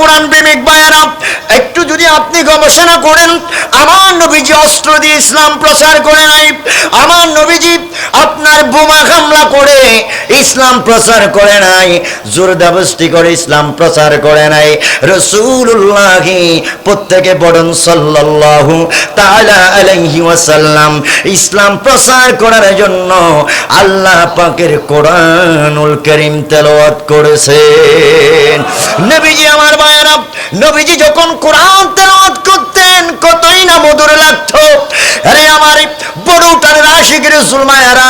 কোরআন প্রেমিক ভাইয়েরা, একটু যদি আপনি গবেষণা করেন, আমার নবীজি অস্ত্র দিয়ে ইসলাম প্রচার করে নাই। আমার নবীজি আপনার বোমা হামলা করে ইসলাম প্রচার করে নাই, জোরদাবস্তি করে ইসলাম প্রচার করে নাই। রাসূলুল্লাহ প্রত্যেকে পড়ুন সাল্লাল্লাহু তাআলা আলাইহি ওয়াসাল্লাম ইসলাম প্রচার করার জন্য আল্লাহ পাকের কোরআনুল কারীম তেলাওয়াত করেছেন। নবীজি আমার ভাইয়েরা, নবীজি যখন কোরআন তেলাওয়াত করতেন কতই না মধুর লাগতো। আরে আমার বড়টার আশিক রাসূল মায়েরা,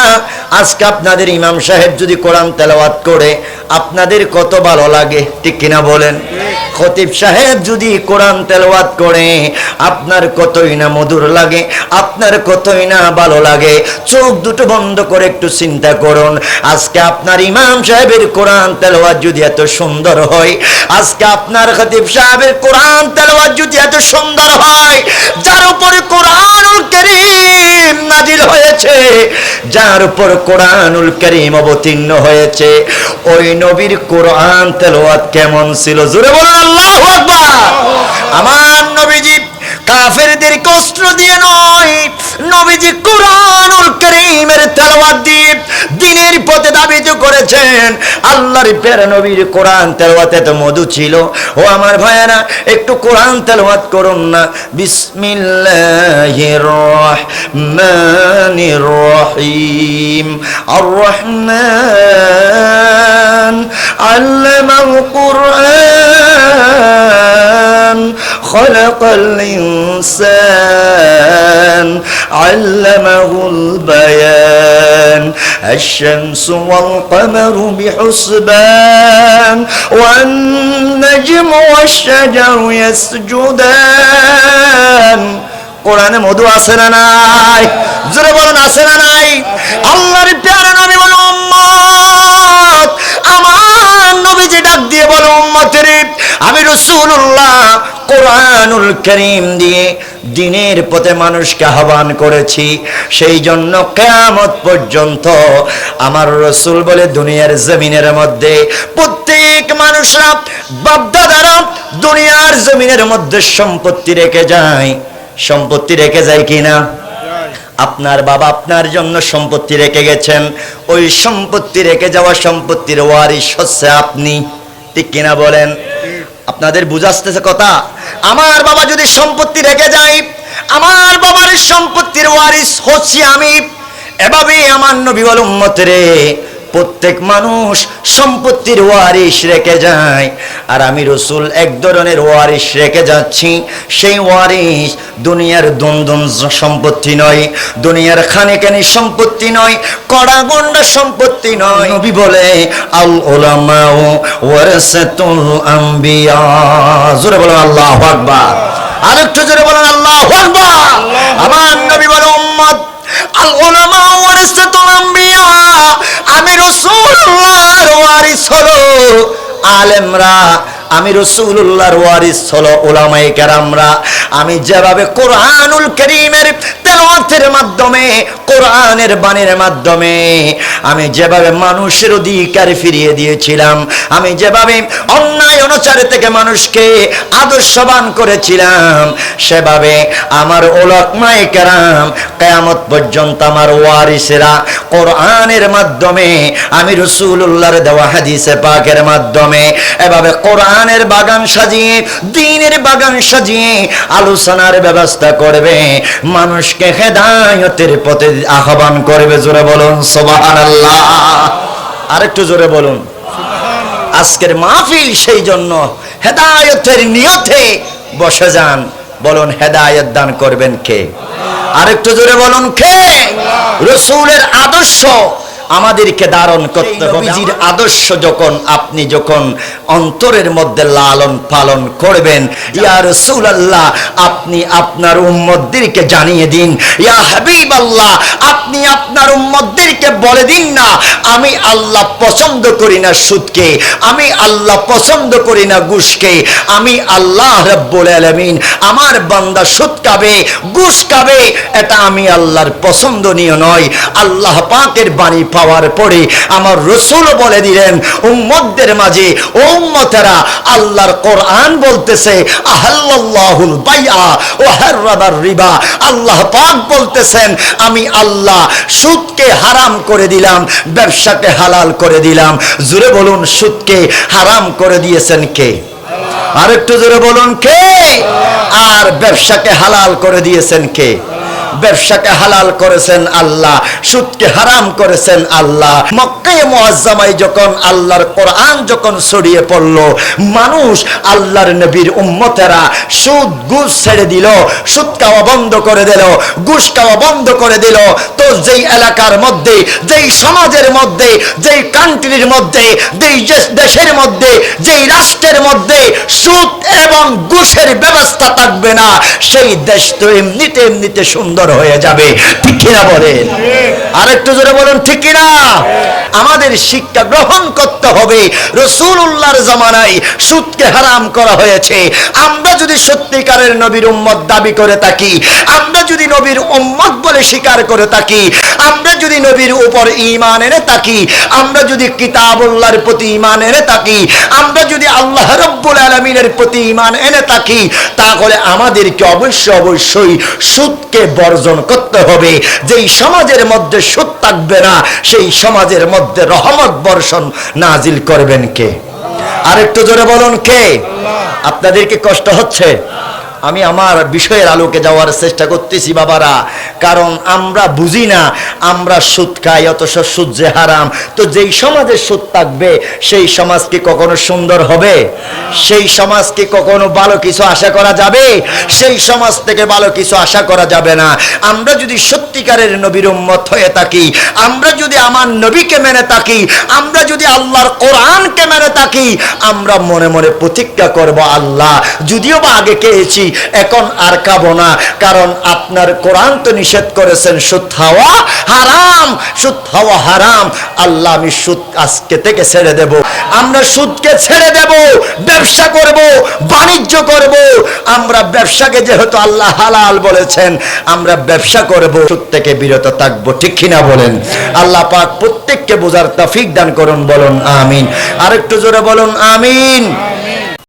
আজকে আপনাদের ইমাম সাহেব যদি কোরআন তেলাওয়াত করে আপনাদের কত ভালো লাগে, ঠিক কিনা বলেন? খতিব সাহেব যদি কোরআন তেলাওয়াত করে আপনার কতই না মধুর লাগে, আপনার কতই না ভালো লাগে। চোখ দুটো বন্ধ করে একটু চিন্তা করুন, আজকে আপনার ইমাম সাহেবের কোরআন তেলাওয়াত যদি এত সুন্দর হয়, আজকে আপনার খতিব সাহেবের কোরআন তেলাওয়াত যদি এত সুন্দর হয়, যার উপরে কোরআনুল কারীম নাজিল হয়েছে, যার উপর কোরআনুল কারীম অবতীর্ণ হয়েছে, ওই নবীর কোরআন তেলাওয়াত কেমন ছিল? জোরে বলুন আল্লাহু আকবার। আমার নবীজি কাফেরদের কষ্ট দিয়ে নয়, নবীজি কোরআনুল কারীমের তেলাওয়াত দিয়ে দ্বীনের পথে দাবিত করেছেন। আল্লাহর প্যারা নবীর কোরআন তেলাওয়াতে তো মধু ছিল। ও আমার ভাইয়েরা, একটু কোরআন তেলাওয়াত করুন না। বিসমিল্লাহির রহমানির রহিম। আর রহমান আল্লামাল কুরআন খলাকাল ইনসান আল্লামাহুল বায়ান আশ-শামসু ওয়াল কামারু বিহুসবান ওয়ান নাজমু ওয়াশ-শাজারু ইয়াসজুদান। কোরআনে মধু আছে না নাই? জোরে বলুন আছে না নাই? আল্লাহর প্যারা নবী বলে, উম্মত আমার নবীজি ডাক দিয়ে বলে, উম্মতের আমি রাসূলুল্লাহ কোরআনুল কারীম দিয়ে দ্বীনের পথে মানুষকে আহ্বান করেছি। সেই জন্য কিয়ামত পর্যন্ত আমার রাসূল বলে দুনিয়ার জমিনের মধ্যে প্রত্যেক মানুষরা বাপ-দাদারা দুনিয়ার জমিনের মধ্যে সম্পত্তি রেখে যায়। সম্পত্তি রেখে যায় কিনা? আপনার বাবা আপনার জন্য সম্পত্তি রেখে গেছেন, ওই সম্পত্তি রেখে যাওয়া সম্পত্তির ওয়ারিশ হচ্ছে আপনি, ঠিক কিনা বলেন? আপনাদের বুঝাচ্ছে কথা? আমার বাবা যদি সম্পত্তি রেখে যায়, আমার বাবার সম্পত্তির ওয়ারিশ হচ্ছি আমি। এভাবেই আমার নবী বলে, উম্মতেরে প্রত্যেক মানুষ সম্পত্তির ওয়ারিশ রেখে যায়, আর আমি রাসূল এক ধরনের ওয়ারিশ রেখে যাচ্ছি। সেই ওয়ারিশ দুনিয়ার দুনদুন সম্পত্তি নয়, দুনিয়ার খানেখানি সম্পত্তি নয়, কড়া গন্ডা সম্পত্তি নয়। নবী বলে, আল উলামাউ ওয়ারাসাতুল আম্বিয়া। জোরে বলুন আল্লাহু আকবার। আরেকটু জোরে বলুন আল্লাহু আকবার। আমার নবী বলে, উম্মত আল উলামা ওয়ারাসাতুল আম্বিয়া, আমি রাসূলুল্লাহর ওয়ারিস হলো আলেমরা, আমি রাসূলুল্লাহর ওয়ারিস হলো উলামায়ে কেরামরা। আমি যেভাবে কোরআনুল কারীমের তেলাওয়াতের মাধ্যমে, কোরআনের বাণীর মাধ্যমে আমি যেভাবে মানুষের অধিকার ফিরিয়ে দিয়েছিলাম, আমি যেভাবে অন্যায় অনাচার থেকে মানুষকে আদর্শবান করেছিলাম, সেভাবে আমার উলামায়ে কেরাম কিয়ামত পর্যন্ত আমার ওয়ারিসেরা কোরআনের মাধ্যমে, আমি রাসূলুল্লাহর দেওয়া হাদিসে পাকের মাধ্যমে এভাবে কোরআনের বাগান সাজিয়ে, দ্বীনের বাগান সাজিয়ে আলোচনার ব্যবস্থা করবে, মানুষকে হেদায়েতের পথে আহ্বান করবে। জোরে বলুন সুবহানাল্লাহ। আরেকটু জোরে বলুন সুবহানাল্লাহ। আজকের মাহফিল সেই জন্য হেদায়েতের নিয়তে বসে যান। বলুন হেদায়েত দান করবেন কে? আরেকটু জোরে বলুন কে? রাসূলের আদর্শ আমাদেরকে ধারণ করতে হবে। নবীজির আদর্শ যখন আপনি যখন অন্তরের মধ্যে লালন পালন করবেন, ইয়া রাসূলুল্লাহ আপনি আপনার উম্মতদেরকে জানিয়ে দিন, ইয়া হাবিবাল্লাহ আপনি আপনার উম্মতদেরকে বলে দিন না, আমি আল্লাহ পছন্দ করি না সুদকে, আমি আল্লাহ পছন্দ করি না ঘুষকে, আমি আল্লাহ রাব্বুল আলামিন আমার বান্দা সুদ খাবে, ঘুষ খাবে, এটা আমি আল্লাহর পছন্দনীয় নয়। আল্লাহ পাকের বাণী পাওয়ার পরে আমার রাসূল বলে দিলেন উম্মতদের মাঝে, ও উম্মতেরা, আল্লাহর কোরআন বলতেছে আহাল্লাল্লাহুল বাইআ ওয়া হাররামার রিবা। আল্লাহ পাক বলতেছেন আমি আল্লাহ সুদকে হারাম করে দিলাম, ব্যবসাকে হালাল করে দিলাম। জোরে বলুন, সুদকে হারাম করে দিয়েছেন কে? আর একটু জোরে বলুন, কে? আর ব্যবসাকে হালাল করে দিয়েছেন কে? ব্যবসাকে হালাল করেছেন আল্লাহ, সুদকে হারাম করেছেন আল্লাহ। মক্কা মুআজ্জামায় যখন আল্লাহর কোরআন যখন ছড়িয়ে পড়ল, মানুষ আল্লাহর নবীর উম্মতেরা সুদ ঘুষ ছেড়ে দিল, সুদ খাওয়া বন্ধ করে দিল, ঘুষ খাওয়া বন্ধ করে দিল। তো যেই এলাকার মধ্যে, যেই সমাজের মধ্যে, যেই কান্ট্রির মধ্যে, যেই দেশের মধ্যে, যেই রাষ্ট্রের মধ্যে সুদ এবং ঘুষের ব্যবস্থা থাকবে না, সেই দেশ তো এমনিতে সুন্দর হয়ে যাবে। ঠিক কিনা বলেন? আরেকটু জোরে বলুন, ঠিক কিনা? আমাদের শিক্ষা গ্রহণ করতে হবে। রাসূলুল্লাহর জামানায় সুদকে হারাম করা হয়েছে। আমরা যদি সত্যিকারের নবীর উম্মত দাবি করে থাকি, আমরা যদি নবীর উম্মত বলে স্বীকার করে থাকি, আমরা যদি নবীর উপর ঈমান এনে থাকি, আমরা যদি কিতাবুল্লাহর প্রতি ঈমান এনে থাকি, আমরা যদি আল্লাহ রাব্বুল আলামিনের প্রতি ঈমান এনে থাকি, তাহলে আমাদেরকে অবশ্যই সুদকে বর্জন করতে হবে। যেই সমাজের মধ্যে সুদ থাকবে না, সেই সমাজের মধ্যে রহমত বর্ষণ নাজিল করবেন কে? আরেকটু জোরে বলুন, কে? আপনাদেরকে কষ্ট হচ্ছে? আমি আমার বিষয়ের আলোকে যাওয়ার চেষ্টা করতেছি বাবারা, কারণ আমরা বুঝি না, আমরা সুদ খাই, অথচ সুদ যে হারাম। তো যেই সমাজে সুদ থাকবে, সেই সমাজ কি কখনো সুন্দর হবে? সেই সমাজ কি কখনো ভালো কিছু আশা করা যাবে? সেই সমাজ থেকে ভালো কিছু আশা করা যাবে না। আমরা যদি সত্যিকারের নবীর উম্মত হয়ে থাকি, আমরা যদি আমার নবীকে মেনে থাকি, আমরা যদি আল্লাহর কোরআনকে মেনে থাকি, আমরা মনে মনে প্রতিজ্ঞা করব, আল্লাহ যদিও বা আগে খেয়েছি, এখন আর খাবো না, কারণ আপনার কোরআন তো নিষেধ করেছেন সুদ খাওয়া হারাম, সুদ খাওয়া হারাম। আল্লাহ আমি সুদ আজকে থেকে ছেড়ে দেব, আমরা সুদকে ছেড়ে দেব, ব্যবসা করব, বাণিজ্য করব। আমরা ব্যবসাকে যেহেতু আল্লাহ হালাল বলেছেন, আমরা ব্যবসা করব, সুদ থেকে বিরত থাকবো। ঠিক কিনা বলেন? আল্লাহ পাক প্রত্যেককে বোঝার তৌফিক দান করুন, বলুন আমিন। আরেকটু জোরে বলুন আমিন।